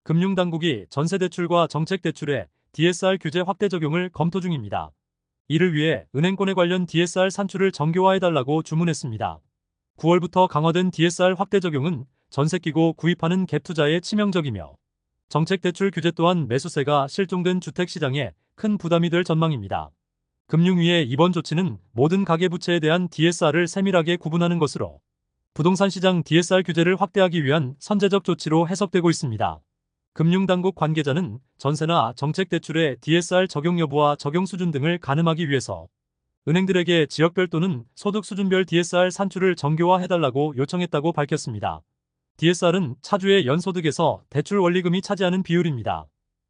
금융당국이 전세대출과 정책대출에 DSR 규제 확대 적용을 검토 중입니다. 이를 위해 은행권에 관련 DSR 산출을 정교화해달라고 주문했습니다. 9월부터 강화된 DSR 확대 적용은 전세 끼고 구입하는 갭 투자에 치명적이며 정책대출 규제 또한 매수세가 실종된 주택시장에 큰 부담이 될 전망입니다. 금융위의 이번 조치는 모든 가계부채에 대한 DSR을 세밀하게 구분하는 것으로 부동산 시장 DSR 규제를 확대하기 위한 선제적 조치로 해석되고 있습니다. 금융당국 관계자는 전세나 정책대출의 DSR 적용 여부와 적용 수준 등을 가늠하기 위해서 은행들에게 지역별 또는 소득 수준별 DSR 산출을 정교화해달라고 요청했다고 밝혔습니다. DSR은 차주의 연소득에서 대출 원리금이 차지하는 비율입니다.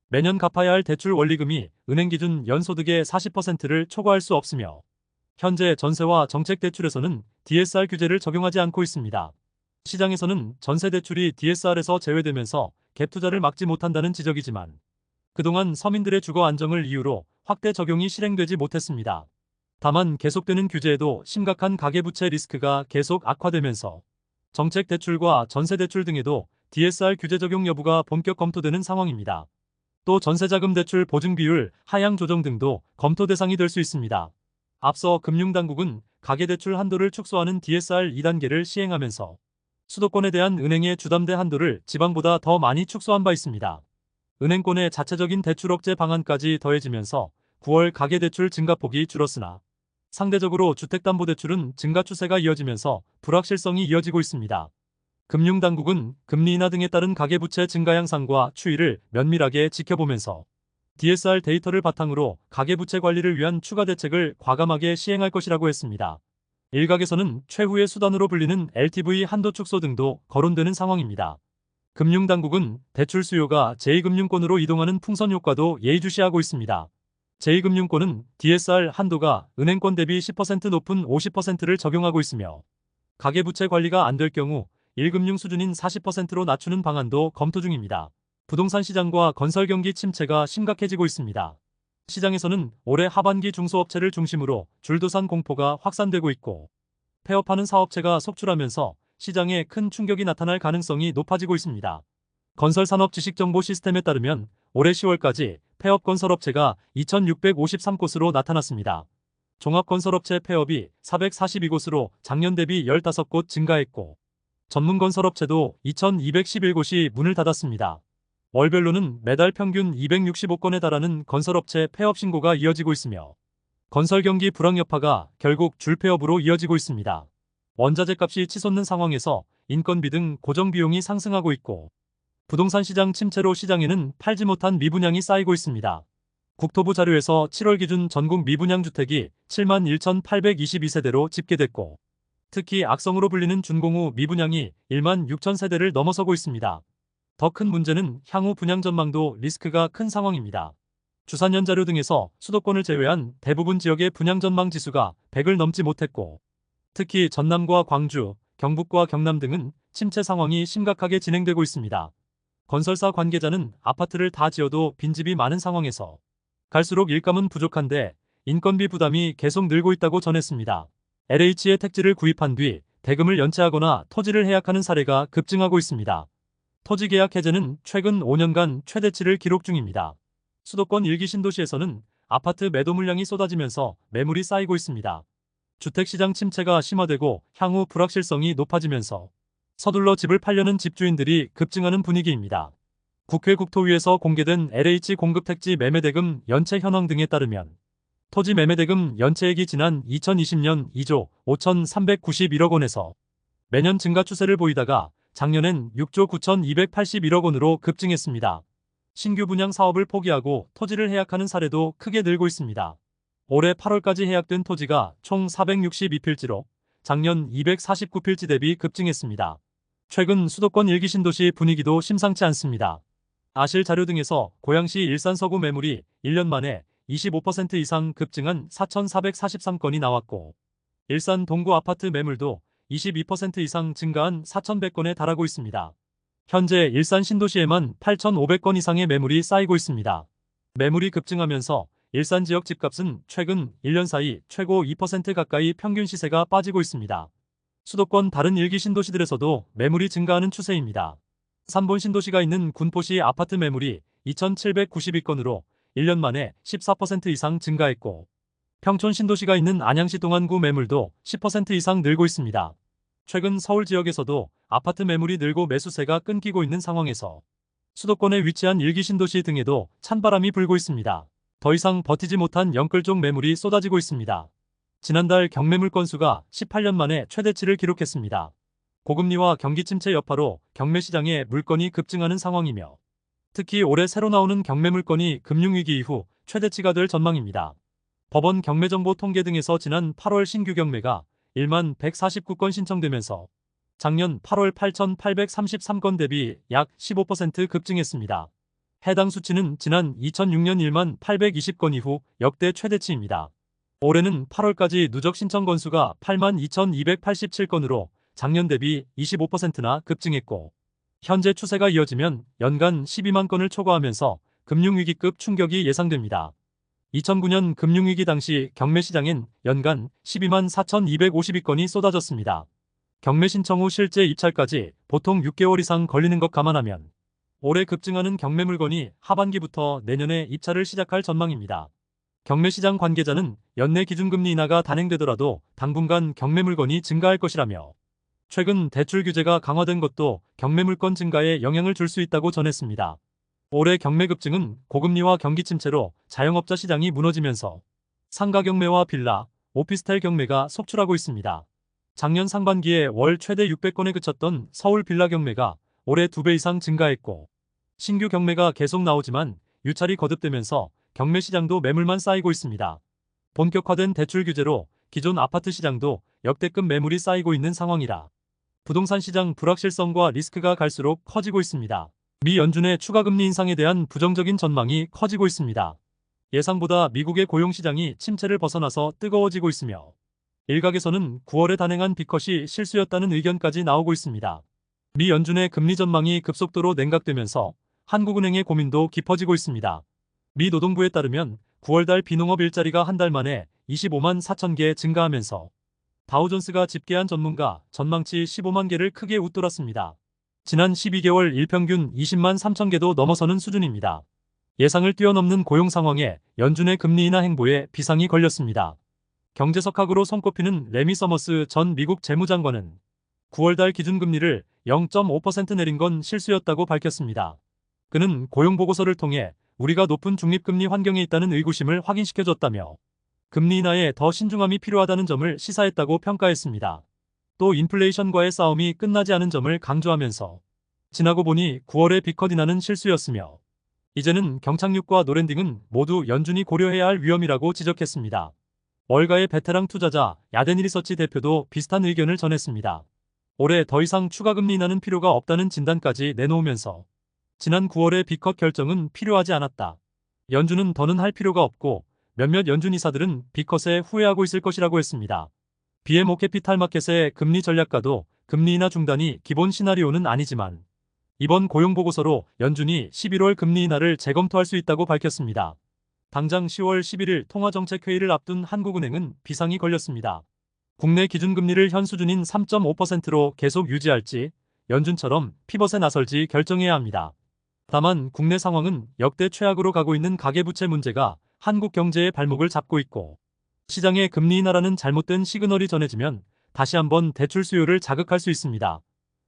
매년 갚아야 할 대출 원리금이 은행 기준 연소득의 40%를 초과할 수 없으며 현재 전세와 정책대출에서는 DSR 규제를 적용하지 않고 있습니다. 시장에서는 전세대출이 DSR에서 제외되면서 갭 투자를 막지 못한다는 지적이지만 그동안 서민들의 주거 안정을 이유로 확대 적용이 실행되지 못했습니다. 다만 계속되는 규제에도 심각한 가계부채 리스크가 계속 악화되면서 정책대출과 전세대출 등에도 DSR 규제 적용 여부가 본격 검토되는 상황입니다. 또 전세자금 대출 보증 비율 하향 조정 등도 검토 대상이 될 수 있습니다. 앞서 금융당국은 가계대출 한도를 축소하는 DSR 2단계를 시행하면서 수도권에 대한 은행의 주담대 한도를 지방보다 더 많이 축소한 바 있습니다. 은행권의 자체적인 대출 억제 방안까지 더해지면서 9월 가계대출 증가폭이 줄었으나 상대적으로 주택담보대출은 증가 추세가 이어지면서 불확실성이 이어지고 있습니다. 금융당국은 금리 인하 등에 따른 가계부채 증가 양상과 추이를 면밀하게 지켜보면서 DSR 데이터를 바탕으로 가계부채 관리를 위한 추가 대책을 과감하게 시행할 것이라고 했습니다. 일각에서는 최후의 수단으로 불리는 LTV 한도 축소 등도 거론되는 상황입니다. 금융당국은 대출 수요가 제2금융권으로 이동하는 풍선 효과도 예의주시하고 있습니다. 제2금융권은 DSR 한도가 은행권 대비 10% 높은 50%를 적용하고 있으며 가계부채 관리가 안 될 경우 1금융 수준인 40%로 낮추는 방안도 검토 중입니다. 부동산 시장과 건설 경기 침체가 심각해지고 있습니다. 시장에서는 올해 하반기 중소업체를 중심으로 줄도산 공포가 확산되고 있고 폐업하는 사업체가 속출하면서 시장에 큰 충격이 나타날 가능성이 높아지고 있습니다. 건설산업지식정보 시스템에 따르면 올해 10월까지 폐업 건설업체가 2,653곳으로 나타났습니다. 종합건설업체 폐업이 442곳으로 작년 대비 15곳 증가했고 전문건설업체도 2,211곳이 문을 닫았습니다. 월별로는 매달 평균 265건에 달하는 건설업체 폐업 신고가 이어지고 있으며 건설 경기 불황 여파가 결국 줄폐업으로 이어지고 있습니다. 원자재 값이 치솟는 상황에서 인건비 등 고정 비용이 상승하고 있고 부동산 시장 침체로 시장에는 팔지 못한 미분양이 쌓이고 있습니다. 국토부 자료에서 7월 기준 전국 미분양 주택이 71,822세대로 집계됐고 특히 악성으로 불리는 준공후 미분양이 1만 6천 세대를 넘어서고 있습니다. 더 큰 문제는 향후 분양 전망도 리스크가 큰 상황입니다. 주산연 자료 등에서 수도권을 제외한 대부분 지역의 분양 전망 지수가 100을 넘지 못했고 특히 전남과 광주, 경북과 경남 등은 침체 상황이 심각하게 진행되고 있습니다. 건설사 관계자는 아파트를 다 지어도 빈집이 많은 상황에서 갈수록 일감은 부족한데 인건비 부담이 계속 늘고 있다고 전했습니다. LH의 택지를 구입한 뒤 대금을 연체하거나 토지를 해약하는 사례가 급증하고 있습니다. 토지 계약 해제는 최근 5년간 최대치를 기록 중입니다. 수도권 일기 신도시에서는 아파트 매도 물량이 쏟아지면서 매물이 쌓이고 있습니다. 주택시장 침체가 심화되고 향후 불확실성이 높아지면서 서둘러 집을 팔려는 집주인들이 급증하는 분위기입니다. 국회 국토위에서 공개된 LH 공급 택지 매매대금 연체 현황 등에 따르면 토지 매매대금 연체액이 지난 2020년 2조 5,391억 원에서 매년 증가 추세를 보이다가 작년엔 6조 9,281억 원으로 급증했습니다. 신규 분양 사업을 포기하고 토지를 해약하는 사례도 크게 늘고 있습니다. 올해 8월까지 해약된 토지가 총 462필지로 작년 249필지 대비 급증했습니다. 최근 수도권 일기 신도시 분위기도 심상치 않습니다. 아실 자료 등에서 고양시 일산 서구 매물이 1년 만에 25% 이상 급증한 4,443건이 나왔고 일산 동구 아파트 매물도 22% 이상 증가한 4,100건에 달하고 있습니다. 현재 일산 신도시에만 8,500건 이상의 매물이 쌓이고 있습니다. 매물이 급증하면서 일산 지역 집값은 최근 1년 사이 최고 2% 가까이 평균 시세가 빠지고 있습니다. 수도권 다른 일기 신도시들에서도 매물이 증가하는 추세입니다. 3본 신도시가 있는 군포시 아파트 매물이 2,792건으로 1년 만에 14% 이상 증가했고, 평촌 신도시가 있는 안양시 동안구 매물도 10% 이상 늘고 있습니다. 최근 서울 지역에서도 아파트 매물이 늘고 매수세가 끊기고 있는 상황에서 수도권에 위치한 일기 신도시 등에도 찬바람이 불고 있습니다. 더 이상 버티지 못한 영끌족 매물이 쏟아지고 있습니다. 지난달 경매물 건수가 18년 만에 최대치를 기록했습니다. 고금리와 경기 침체 여파로 경매 시장에 물건이 급증하는 상황이며, 특히 올해 새로 나오는 경매 물건이 금융위기 이후 최대치가 될 전망입니다. 법원 경매정보 통계 등에서 지난 8월 신규 경매가 1만 149건 신청되면서 작년 8월 8,833건 대비 약 15% 급증했습니다. 해당 수치는 지난 2006년 1만 820건 이후 역대 최대치입니다. 올해는 8월까지 누적 신청 건수가 8만 2,287건으로 작년 대비 25%나 급증했고, 현재 추세가 이어지면 연간 12만 건을 초과하면서 금융위기급 충격이 예상됩니다. 2009년 금융위기 당시 경매 시장엔 연간 12만 4,252건이 쏟아졌습니다. 경매 신청 후 실제 입찰까지 보통 6개월 이상 걸리는 것 감안하면 올해 급증하는 경매 물건이 하반기부터 내년에 입찰을 시작할 전망입니다. 경매 시장 관계자는 연내 기준금리 인하가 단행되더라도 당분간 경매 물건이 증가할 것이라며, 최근 대출 규제가 강화된 것도 경매 물건 증가에 영향을 줄 수 있다고 전했습니다. 올해 경매 급증은 고금리와 경기 침체로 자영업자 시장이 무너지면서 상가 경매와 빌라, 오피스텔 경매가 속출하고 있습니다. 작년 상반기에 월 최대 600건에 그쳤던 서울 빌라 경매가 올해 2배 이상 증가했고, 신규 경매가 계속 나오지만 유찰이 거듭되면서 경매 시장도 매물만 쌓이고 있습니다. 본격화된 대출 규제로 기존 아파트 시장도 역대급 매물이 쌓이고 있는 상황이라 부동산 시장 불확실성과 리스크가 갈수록 커지고 있습니다. 미 연준의 추가 금리 인상에 대한 부정적인 전망이 커지고 있습니다. 예상보다 미국의 고용시장이 침체를 벗어나서 뜨거워지고 있으며, 일각에서는 9월에 단행한 빅컷이 실수였다는 의견까지 나오고 있습니다. 미 연준의 금리 전망이 급속도로 냉각되면서 한국은행의 고민도 깊어지고 있습니다. 미 노동부에 따르면 9월달 비농업 일자리가 한 달 만에 25만 4천 개 증가하면서 다우존스가 집계한 전문가 전망치 15만 개를 크게 웃돌았습니다. 지난 12개월 일평균 20만 3천 개도 넘어서는 수준입니다. 예상을 뛰어넘는 고용 상황에 연준의 금리 인하 행보에 비상이 걸렸습니다. 경제석학으로 손꼽히는 레미 서머스 전 미국 재무장관은 9월달 기준금리를 0.5% 내린 건 실수였다고 밝혔습니다. 그는 고용보고서를 통해 우리가 높은 중립금리 환경에 있다는 의구심을 확인시켜줬다며, 금리 인하에 더 신중함이 필요하다는 점을 시사했다고 평가했습니다. 또 인플레이션과의 싸움이 끝나지 않은 점을 강조하면서 지나고 보니 9월의 빅컷 인하는 실수였으며 이제는 경착륙과 노랜딩은 모두 연준이 고려해야 할 위험이라고 지적했습니다. 월가의 베테랑 투자자 야데니 리서치 대표도 비슷한 의견을 전했습니다. 올해 더 이상 추가 금리 인하는 필요가 없다는 진단까지 내놓으면서 지난 9월의 빅컷 결정은 필요하지 않았다. 연준은 더는 할 필요가 없고 몇몇 연준 이사들은 빅컷에 후회하고 있을 것이라고 했습니다. BMO 캐피탈 마켓의 금리 전략가도 금리 인하 중단이 기본 시나리오는 아니지만 이번 고용보고서로 연준이 11월 금리 인하를 재검토할 수 있다고 밝혔습니다. 당장 10월 11일 통화정책회의를 앞둔 한국은행은 비상이 걸렸습니다. 국내 기준금리를 현 수준인 3.5%로 계속 유지할지 연준처럼 피벗에 나설지 결정해야 합니다. 다만 국내 상황은 역대 최악으로 가고 있는 가계부채 문제가 한국 경제의 발목을 잡고 있고, 시장에 금리 인하라는 잘못된 시그널이 전해지면 다시 한번 대출 수요를 자극할 수 있습니다.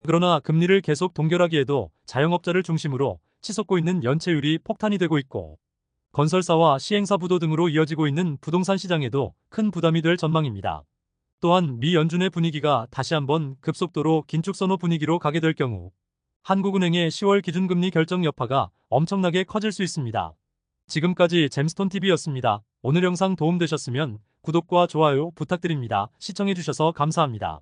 그러나 금리를 계속 동결하기에도 자영업자를 중심으로 치솟고 있는 연체율이 폭탄이 되고 있고, 건설사와 시행사 부도 등으로 이어지고 있는 부동산 시장에도 큰 부담이 될 전망입니다. 또한 미 연준의 분위기가 다시 한번 급속도로 긴축선호 분위기로 가게 될 경우 한국은행의 10월 기준금리 결정 여파가 엄청나게 커질 수 있습니다. 지금까지 잼스톤TV였습니다. 오늘 영상 도움되셨으면 구독과 좋아요 부탁드립니다. 시청해주셔서 감사합니다.